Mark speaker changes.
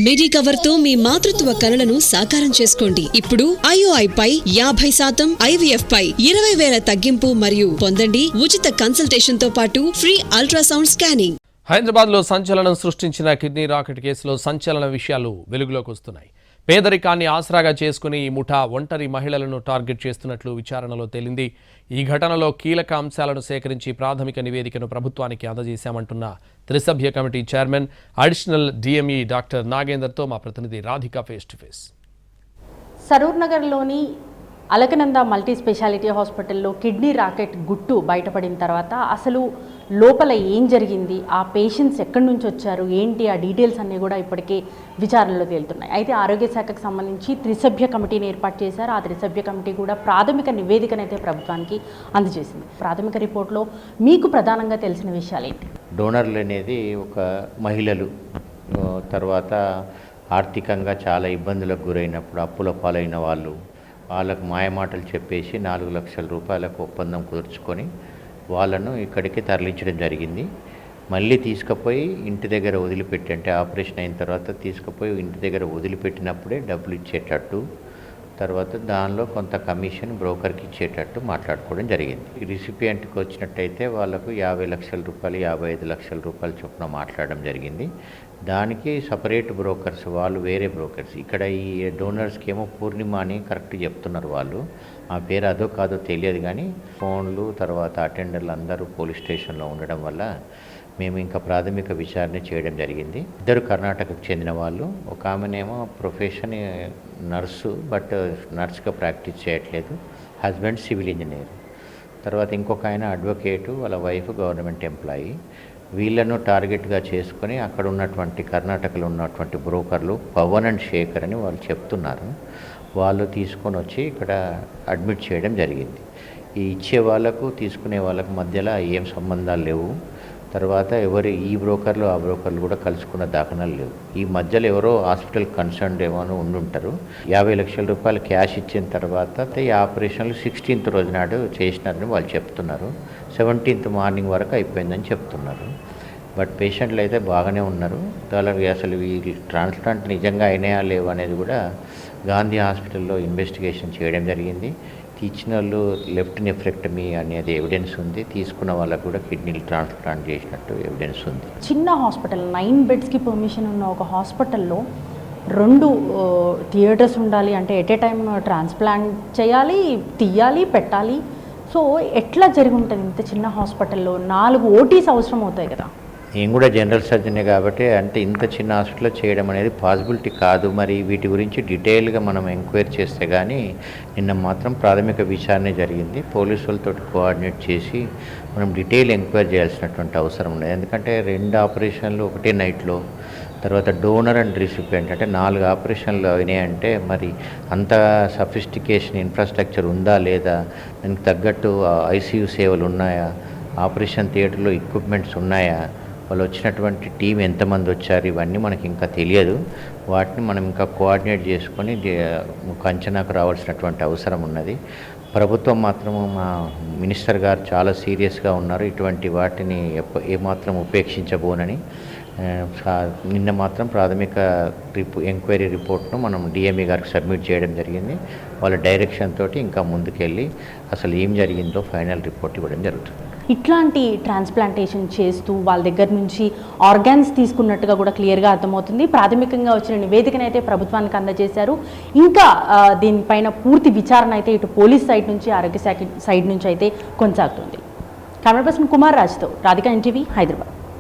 Speaker 1: Medicover తో మీ మాతృత్వ కలలను సాకారం చేసుకోండి. ఇప్పుడు IOI పై 50%, IVF పై 20,000 తగ్గింపు మరియు పొందండి ఉచిత కన్సల్టేషన్ తో పాటు ఫ్రీ అల్ట్రాసౌండ్ స్కానింగ్.
Speaker 2: హైదరాబాద్ లో సంచలనం సృష్టించిన కిడ్నీ రాకెట్ కేసులో సంచలన విషయాలు వెలుగులోకి వస్తున్నాయి. పేదరికాన్ని ఆసరాగా చేసుకుని ఈ ముఠా ఒంటరి మహిళలను టార్గెట్ చేస్తున్నట్లు విచారణలో తేలింది. ఈ ఘటనలో కీలక అంశాలను సేకరించి ప్రాథమిక నివేదికను ప్రభుత్వానికి అందజేశామంటున్న త్రిసభ్య committee chairman additional DME doctor నాగేందర్తో మా ప్రతినిధి Radhika face to face.
Speaker 3: Saroor నగర్లోని అలకనంద మల్టీ స్పెషాలిటీ హాస్పిటల్లో కిడ్నీ రాకెట్ గుట్టు బయటపడిన తర్వాత అసలు లోపల ఏం జరిగింది, ఆ పేషెంట్స్ ఎక్కడి నుంచి వచ్చారు, ఏంటి ఆ డీటెయిల్స్ అన్నీ కూడా ఇప్పటికే విచారణలో తేలుతున్నాయి. అయితే ఆరోగ్య శాఖకు సంబంధించి త్రిసభ్య కమిటీని ఏర్పాటు చేశారు. ఆ త్రిసభ్య కమిటీ కూడా ప్రాథమిక నివేదికనైతే ప్రభుత్వానికి అందజేసింది. ప్రాథమిక రిపోర్ట్లో మీకు ప్రధానంగా తెలిసిన విషయాలు ఏంటి?
Speaker 4: డోనర్లు అనేది ఒక మహిళలు తర్వాత ఆర్థికంగా చాలా ఇబ్బందులకు గురైనప్పుడు అప్పుల పాలైన వాళ్ళకు మాయమాటలు చెప్పేసి 4 లక్షల రూపాయలకు ఒప్పందం కుదుర్చుకొని వాళ్ళను ఇక్కడికి తరలించడం జరిగింది. మళ్ళీ తీసుకుపోయి ఇంటి దగ్గర వదిలిపెట్టి, అంటే ఆపరేషన్ అయిన తర్వాత తీసుకుపోయి ఇంటి దగ్గర వదిలిపెట్టినప్పుడే డబ్బులు ఇచ్చేటట్టు, తర్వాత దానిలో కొంత కమిషన్ బ్రోకర్కి ఇచ్చేటట్టు మాట్లాడుకోవడం జరిగింది. రిసిపియంట్కి వచ్చినట్టయితే వాళ్ళకు 50 లక్షల రూపాయలు 55 లక్షల రూపాయల చొప్పున మాట్లాడడం జరిగింది. దానికి సపరేట్ బ్రోకర్స్, వాళ్ళు వేరే బ్రోకర్స్. ఇక్కడ ఈ డోనర్స్కి ఏమో పూర్ణిమ అని కరెక్ట్ చెప్తున్నారు వాళ్ళు. ఆ పేరు అదో కాదో తెలియదు, కానీ ఫోన్లు తర్వాత అటెండర్లు అందరూ పోలీస్ స్టేషన్లో ఉండడం వల్ల మేము ఇంకా ప్రాథమిక విచారణ చేయడం జరిగింది. 2 కర్ణాటకకు చెందిన వాళ్ళు. ఒక ఆమెనేమో ప్రొఫెషన్ నర్సు, బట్ నర్స్గా ప్రాక్టీస్ చేయట్లేదు, హస్బెండ్ సివిల్ ఇంజనీర్. తర్వాత ఇంకొక ఆయన అడ్వకేటు, వాళ్ళ వైఫ్ గవర్నమెంట్ ఎంప్లాయీ. వీళ్ళను టార్గెట్గా చేసుకొని అక్కడ ఉన్నటువంటి కర్ణాటకలో ఉన్నటువంటి బ్రోకర్లు పవన్ అండ్ శేఖర్ అని వాళ్ళు చెప్తున్నారు. వాళ్ళు తీసుకొని వచ్చి ఇక్కడ అడ్మిట్ చేయడం జరిగింది. ఈ ఇచ్చే వాళ్ళకు తీసుకునే వాళ్ళకు మధ్యలో ఏం సంబంధాలు లేవు. తర్వాత ఈ బ్రోకర్లు ఆ బ్రోకర్లు కూడా కలుసుకున్న దాఖనాలు లేవు. ఈ మధ్యలో ఎవరో హాస్పిటల్ కన్సర్న్ ఏమో ఉండుంటారు. 50 లక్షల రూపాయలు క్యాష్ ఇచ్చిన తర్వాత ఈ ఆపరేషన్లు 16th రోజు నాడు చేసినారని వాళ్ళు చెప్తున్నారు. 17th మార్నింగ్ వరకు అయిపోయిందని చెప్తున్నారు. బట్ పేషెంట్లు అయితే బాగానే ఉన్నారు. వాళ్ళకి అసలు ఈ ట్రాన్స్ప్లాంట్ నిజంగా అయినాయా లేవు అనేది కూడా గాంధీ హాస్పిటల్లో ఇన్వెస్టిగేషన్ చేయడం జరిగింది. ఇచ్చిన వాళ్ళు లెఫ్ట్ నెఫ్రెక్టమీ అనేది ఎవిడెన్స్ ఉంది. తీసుకున్న వాళ్ళకు కూడా కిడ్నీలు ట్రాన్స్ప్లాంట్ చేసినట్టు ఎవిడెన్స్ ఉంది.
Speaker 3: చిన్న హాస్పిటల్, 9 బెడ్స్కి పర్మిషన్ ఉన్న ఒక హాస్పిటల్లో 2 థియేటర్స్ ఉండాలి అంటే ఎట్ ఏ టైం ట్రాన్స్ప్లాంట్ చేయాలి, తీయాలి, పెట్టాలి. సో ఎట్లా జరిగి ఉంటుంది ఇంత చిన్న హాస్పిటల్లో? 4 OTs అవసరం అవుతాయి కదా.
Speaker 4: నేను కూడా జనరల్ సర్జనే కాబట్టి అంటే ఇంత చిన్న హాస్పిటల్లో చేయడం అనేది పాసిబిలిటీ కాదు. మరి వీటి గురించి డీటెయిల్గా మనం ఎంక్వైరీ చేస్తే కానీ నిన్న మాత్రం ప్రాథమిక విచారణ జరిగింది. పోలీసులతో కోఆర్డినేట్ చేసి మనం డీటెయిల్ ఎంక్వైరీ చేయాల్సినటువంటి అవసరం ఉంది. ఎందుకంటే 2 ఆపరేషన్లు ఒకటే నైట్లో, తర్వాత డోనర్ అండ్ రిసిపియంట్ అంటే 4 ఆపరేషన్లు అయినాయంటే మరి అంత సఫిస్టికేషన్ ఇన్ఫ్రాస్ట్రక్చర్ ఉందా లేదా, దానికి తగ్గట్టు ICU సేవలు ఉన్నాయా, ఆపరేషన్ థియేటర్లో ఎక్విప్మెంట్స్ ఉన్నాయా, వాళ్ళు వచ్చినటువంటి టీం ఎంతమంది వచ్చారు, ఇవన్నీ మనకి ఇంకా తెలియదు. వాటిని మనం ఇంకా కోఆర్డినేట్ చేసుకొని ఒక అంచనాకు రావాల్సినటువంటి అవసరం ఉన్నది. ప్రభుత్వం మాత్రము, మా మినిస్టర్ గారు చాలా సీరియస్గా ఉన్నారు. ఇటువంటి వాటిని ఏమాత్రం ఉపేక్షించబోనని నిన్న మాత్రం ప్రాథమిక ఎంక్వైరీ రిపోర్ట్ను మనం DME గారికి సబ్మిట్ చేయడం జరిగింది. వాళ్ళ డైరెక్షన్ తోటి ఇంకా ముందుకెళ్ళి అసలు ఏం జరిగిందో ఫైనల్ రిపోర్ట్ ఇవ్వడం జరుగుతుంది.
Speaker 3: ఇట్లాంటి ట్రాన్స్ప్లాంటేషన్ చేస్తూ వాళ్ళ దగ్గర నుంచి ఆర్గాన్స్ తీసుకున్నట్టుగా కూడా క్లియర్గా అర్థమవుతుంది. ప్రాథమికంగా వచ్చిన నివేదికనైతే ప్రభుత్వానికి అందజేశారు. ఇంకా దీనిపైన పూర్తి విచారణ అయితే ఇటు పోలీస్ సైడ్ నుంచి, ఆరోగ్య శాఖ సైడ్ నుంచి అయితే కొనసాగుతుంది. కెమెరా పర్సన్ కుమార్ రాజ్తో రాధిక, NTV, హైదరాబాద్.